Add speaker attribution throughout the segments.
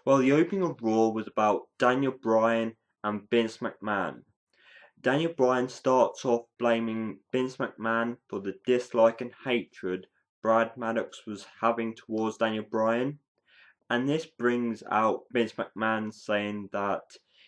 Speaker 1: Well, the opening of Raw was about Daniel Bryan and Vince McMahon. Daniel Bryan starts off blaming Vince McMahon for the dislike and hatred Brad Maddox was having towards Daniel Bryan. And this brings out Vince McMahon saying that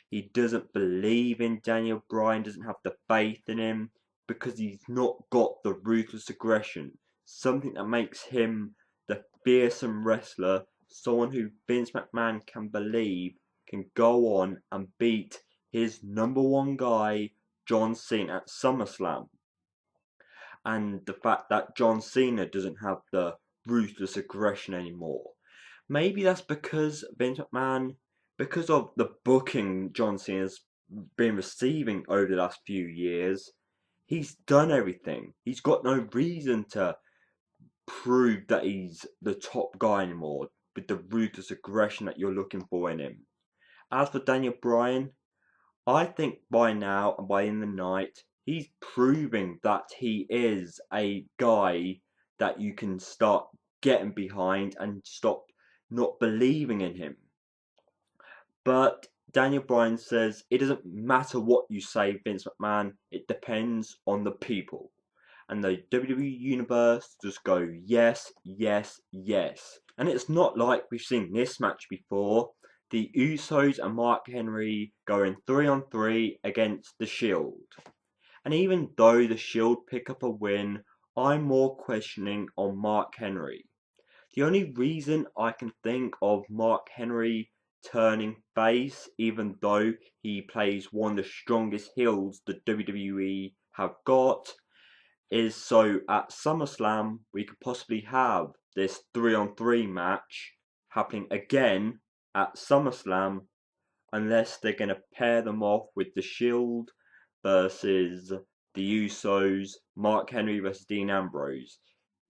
Speaker 1: he doesn't believe in Daniel Bryan, doesn't have the faith in him because he's not got the ruthless aggression, something that makes him the fearsome wrestler, someone who Vince McMahon can believe can go on and beat his number one guy, John Cena, at SummerSlam. And the fact that John Cena doesn't have the ruthless aggression anymore. Maybe that's because Vince McMahon, because of the booking John Cena's been receiving over the last few years, he's done everything. He's got no reason to prove that he's the top guy anymore with the ruthless aggression that you're looking for in him. As for Daniel Bryan, I think by now and by in the night, he's proving that he is a guy that you can start getting behind and stop not believing in him. But Daniel Bryan says it doesn't matter what you say, Vince McMahon, it depends on the people. And the WWE Universe just go yes, yes, yes. And it's not like we've seen this match before. The Usos and Mark Henry going 3-on-3 against the Shield. And even though the Shield pick up a win, I'm more questioning on Mark Henry. The only reason I can think of Mark Henry turning face, even though he plays one of the strongest heels the WWE have got, is so at SummerSlam we could possibly have this 3-on-3 match happening again at SummerSlam, unless they're going to pair them off with the Shield versus the Usos, Mark Henry versus Dean Ambrose.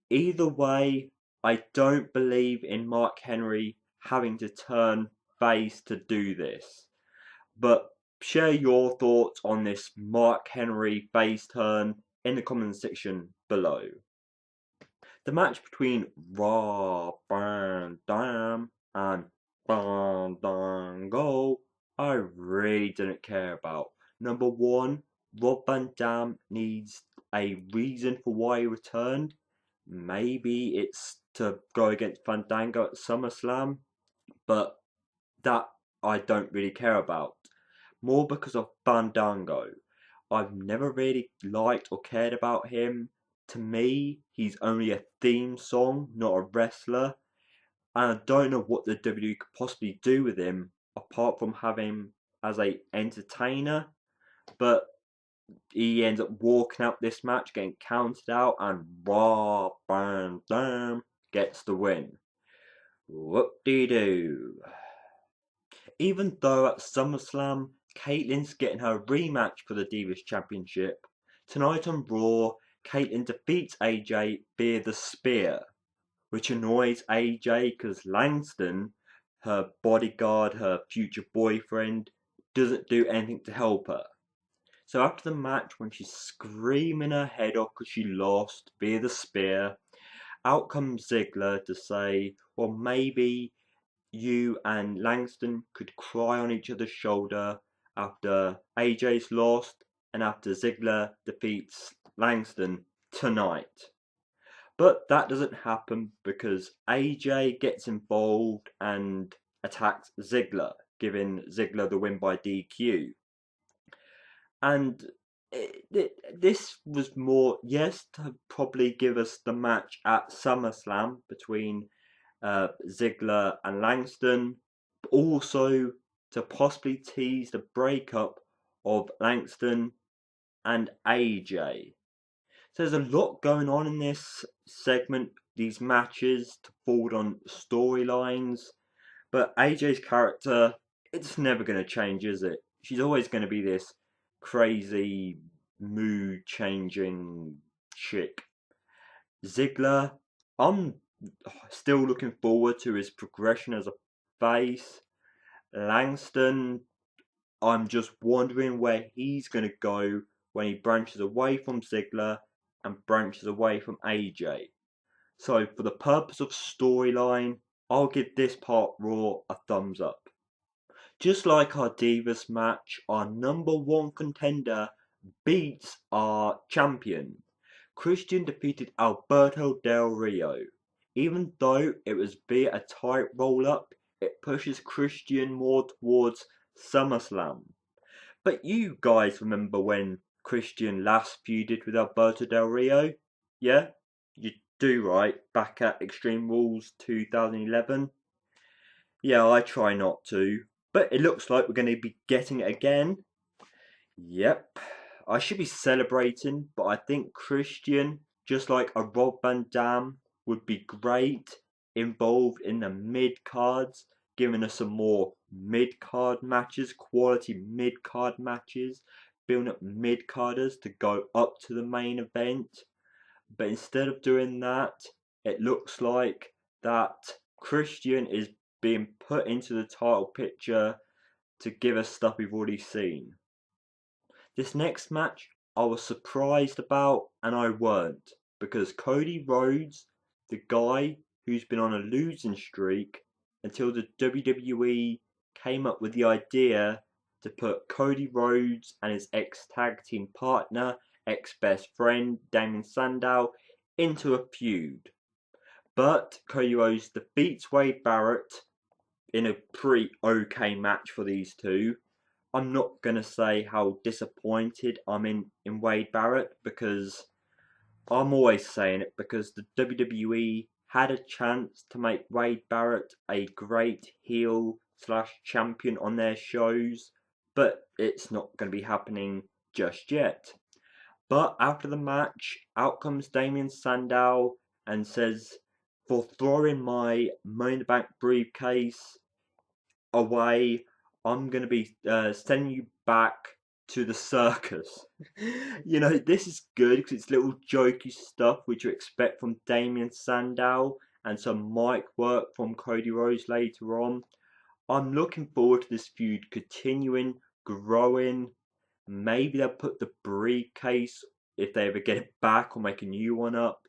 Speaker 1: Either way, I don't believe in Mark Henry having to turn face to do this. But share your thoughts on this Mark Henry face turn in the comment section below. The match between Rob Van Dam and Fandango, I really didn't care about. Number one, Rob Van Dam needs a reason for why he returned. Maybe it's to go against Fandango at SummerSlam, but that I don't really care about. More because of Fandango. I've never really liked or cared about him. To me, he's only a theme song, not a wrestler. And I don't know what the WWE could possibly do with him apart from having him as a entertainer. But he ends up walking out this match, getting counted out, and Rob Van Dam gets the win. Whoop-de-doo. Even though at SummerSlam, Caitlyn's getting her rematch for the Divas Championship, tonight on Raw, Caitlyn defeats AJ via the spear, which annoys AJ because Langston, her bodyguard, her future boyfriend, doesn't do anything to help her. So after the match, when she's screaming her head off because she lost via the spear, out comes Ziggler to say, well, maybe you and Langston could cry on each other's shoulder after AJ's lost and after Ziggler defeats Langston tonight. But that doesn't happen because AJ gets involved and attacks Ziggler, giving Ziggler the win by DQ. And this was more, yes, to probably give us the match at SummerSlam between Ziggler and Langston, but also to possibly tease the breakup of Langston and AJ. So there's a lot going on in this segment, these matches to forward on storylines, but AJ's character, it's never going to change, is it? She's always going to be this crazy, mood changing chick. Ziggler, I'm still looking forward to his progression as a face. Langston, I'm just wondering where he's going to go when he branches away from Ziggler and branches away from AJ. So, for the purpose of storyline, I'll give this part Raw a thumbs up. Just like our Divas match, our number one contender beats our champion. Christian defeated Alberto Del Rio. Even though it was via a tight roll up, it pushes Christian more towards SummerSlam. But you guys remember when Christian last feuded with Alberto Del Rio? Yeah? You do, right? Back at Extreme Rules 2011? Yeah, I try not to. But it looks like we're going to be getting it again. Yep. I should be celebrating, but I think Christian, just like a Rob Van Dam, would be great involved in the mid cards, giving us some more mid card matches, quality mid card matches, building up mid carders to go up to the main event. But instead of doing that, it looks like that Christian is being put into the title picture to give us stuff we've already seen. This next match I was surprised about and I weren't, because Cody Rhodes, the guy who's been on a losing streak until the WWE came up with the idea to put Cody Rhodes and his ex-tag team partner, ex-best friend Damien Sandow into a feud. But Cody Rhodes defeats Wade Barrett in a pretty okay match for these two. I'm not going to say how disappointed I'm in Wade Barrett, because I'm always saying it, because the WWE had a chance to make Wade Barrett a great heel slash champion on their shows, but it's not going to be happening just yet. But after the match, out comes Damien Sandow and says, for throwing my Money in the Bank briefcase away, I'm going to be sending you back to the circus. You know, this is good because it's little jokey stuff which you expect from Damien Sandow and some mic work from Cody Rhodes later on. I'm looking forward to this feud continuing, growing. Maybe they'll put the briefcase, if they ever get it back or make a new one up,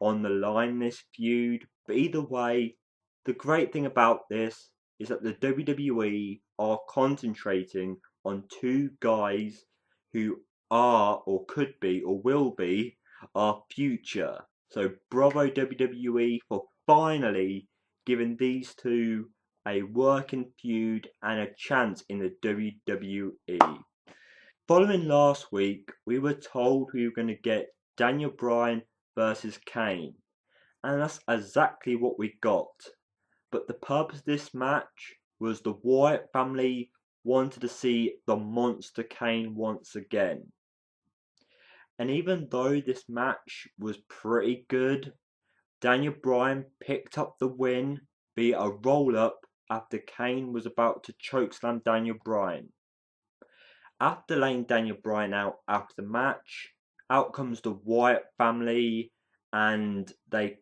Speaker 1: on the line in this feud. But either way, the great thing about this is that the WWE are concentrating on two guys who are, or could be, or will be, our future. So bravo WWE for finally giving these two a working feud and a chance in the WWE. Following last week, we were told we were going to get Daniel Bryan versus Kane, and that's exactly what we got. But the purpose of this match was the Wyatt family wanted to see the Monster Kane once again. And even though this match was pretty good, Daniel Bryan picked up the win via a roll up after Kane was about to chokeslam Daniel Bryan. After laying Daniel Bryan out after the match, out comes the Wyatt family and they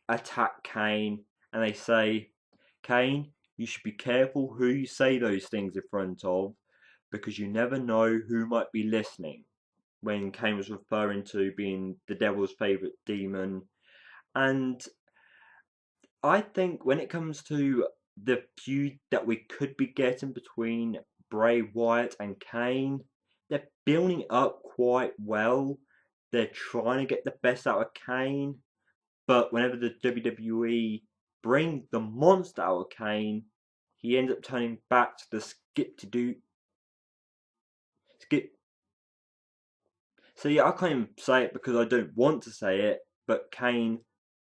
Speaker 1: attack Kane and they say, Kane, you should be careful who you say those things in front of, because you never know who might be listening. When Kane was referring to being the devil's favourite demon. And I think when it comes to the feud that we could be getting between Bray Wyatt and Kane, they're building it up quite well. They're trying to get the best out of Kane, but whenever the WWE bring the monster out of Kane, he ends up turning back to the skip. So yeah, I can't even say it because I don't want to say it, but Kane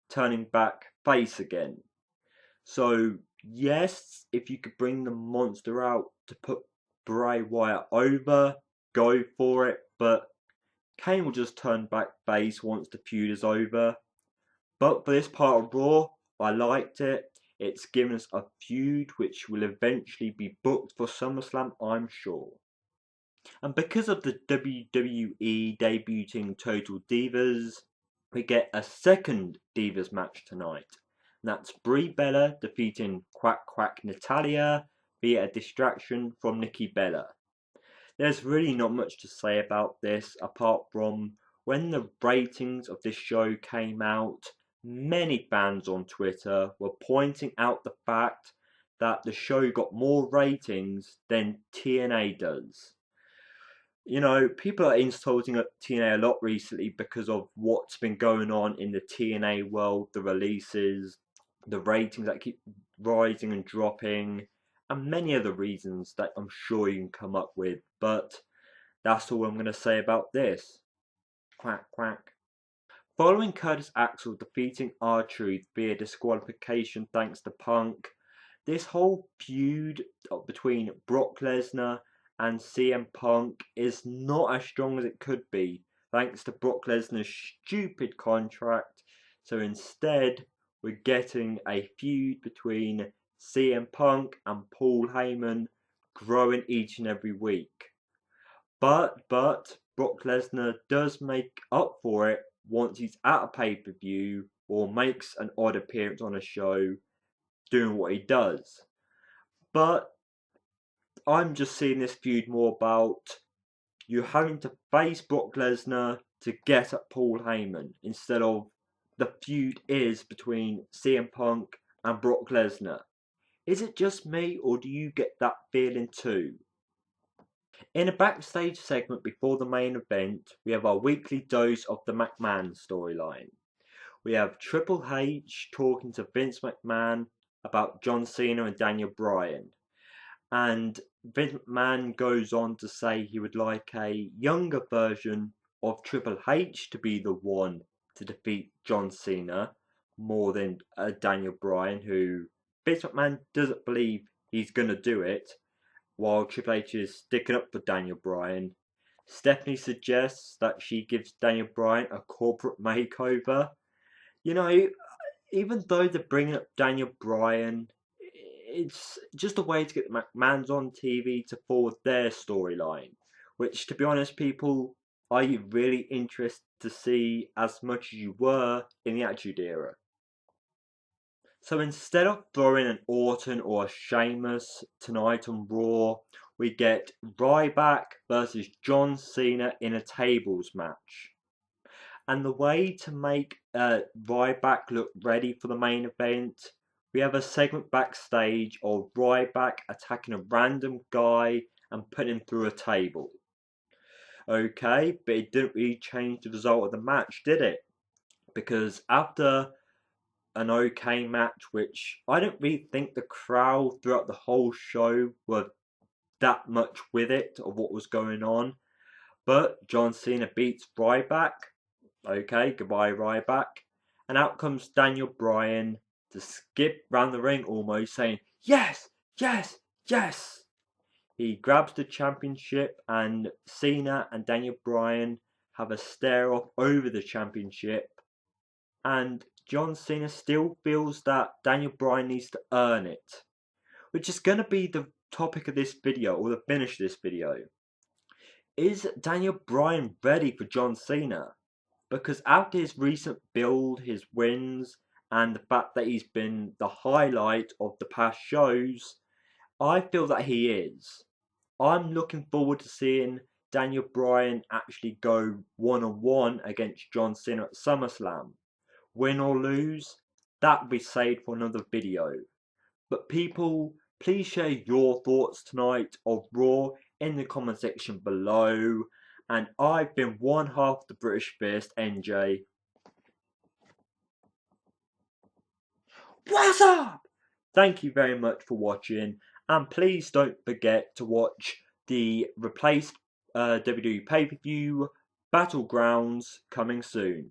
Speaker 1: turning back face again. So yes, if you could bring the monster out to put Bray Wyatt over, go for it, but Kane will just turn back face once the feud is over. But for this part of Raw, I liked it. It's given us a feud which will eventually be booked for SummerSlam, I'm sure. And because of the WWE debuting Total Divas, we get a second Divas match tonight. And that's Brie Bella defeating Quack Quack Natalia via a distraction from Nikki Bella. There's really not much to say about this apart from when the ratings of this show came out, Many fans on Twitter were pointing out the fact that the show got more ratings than TNA does. You know, people are insulting TNA a lot recently because of what's been going on in the TNA world, the releases, the ratings that keep rising and dropping, and many other reasons that I'm sure you can come up with. But that's all I'm going to say about this. Quack, quack. Following Curtis Axel defeating R-Truth via disqualification thanks to Punk, this whole feud between Brock Lesnar and CM Punk is not as strong as it could be thanks to Brock Lesnar's stupid contract. So instead, we're getting a feud between CM Punk and Paul Heyman growing each and every week. But Brock Lesnar does make up for it once he's at a pay-per-view or makes an odd appearance on a show doing what he does. But I'm just seeing this feud more about you having to face Brock Lesnar to get at Paul Heyman instead of the feud is between CM Punk and Brock Lesnar. Is it just me or do you get that feeling too? In a backstage segment before the main event, we have our weekly dose of the McMahon storyline. We have Triple H talking to Vince McMahon about John Cena and Daniel Bryan. And Vince McMahon goes on to say he would like a younger version of Triple H to be the one to defeat John Cena more than Daniel Bryan, who Vince McMahon doesn't believe he's going to do it, while Triple H is sticking up for Daniel Bryan. Stephanie suggests that she gives Daniel Bryan a corporate makeover. You know, even though they're bringing up Daniel Bryan, it's just a way to get the McMahons on TV to forward their storyline. Which, to be honest, people, are you really interested to see as much as you were in the Attitude Era? So instead of throwing an Orton or a Sheamus tonight on Raw, we get Ryback versus John Cena in a tables match. And the way to make Ryback look ready for the main event, we have a segment backstage of Ryback attacking a random guy and putting him through a table. Okay, but it didn't really change the result of the match, did it? Because after an okay match, which I don't really think the crowd throughout the whole show were that much with it of what was going on. But John Cena beats Ryback. Okay, goodbye Ryback. And out comes Daniel Bryan to skip round the ring almost, saying, yes, yes, yes. He grabs the championship and Cena and Daniel Bryan have a stare off over the championship. And John Cena still feels that Daniel Bryan needs to earn it, which is going to be the topic of this video, or the finish of this video. Is Daniel Bryan ready for John Cena? Because after his recent build, his wins, and the fact that he's been the highlight of the past shows, I feel that he is. I'm looking forward to seeing Daniel Bryan actually go one-on-one against John Cena at SummerSlam. Win or lose, that will be saved for another video. But people, please share your thoughts tonight of Raw in the comment section below. And I've been one half the British Fist, NJ. What's up? Thank you very much for watching. And please don't forget to watch the replaced WWE pay-per-view Battlegrounds coming soon.